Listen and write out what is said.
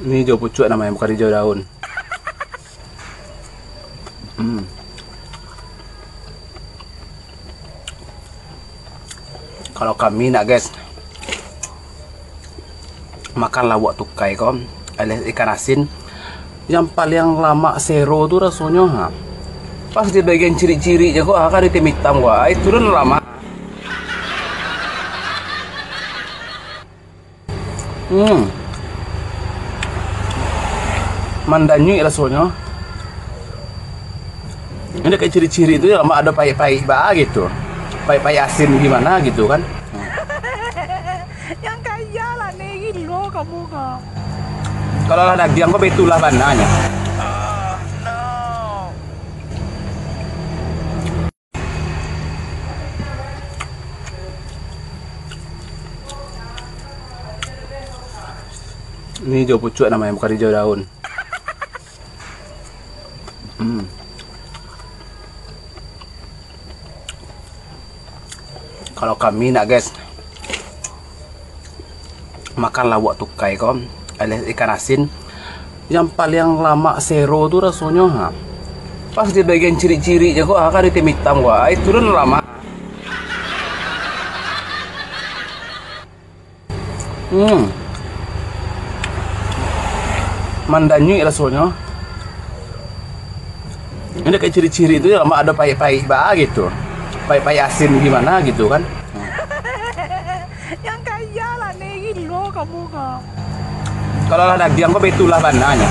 Ini hijau pucuk namanya, bukan hijau daun. Kalau kami nak guys, makan lawak tukai kok, alias ikan asin. Yang paling lama sero tuh rasanya pas di bagian ciri-ciri aja kok akan di tim hitam gua. Itu turun lama. Mandanyui rasanya. Ini kayak ciri-ciri itu ya lama ada pahit-pahit gitu. Pahit-pahit asin gimana gitu kan. Yang kaya lah nih lo kamu kak. Kalau lah daging kok itulah bandanya. Ini hijau pucuk namanya, bukan hijau daun. Kalau kami nak guys, makan lawak tukai kok, alias ikan asin. Yang paling lama sero tuh rasanya pas di bagian ciri-ciri aja kok akan di tim hitam gua. Itu turun lama. Mandanyui rasanya. Ini kayak ciri-ciri itu ya lama ada pahit-pahit gitu. Pahit-pahit asin gimana gitu kan. Yang kaya lah nih lo kamu kak. Kalau lah daging kok itulah bandanya.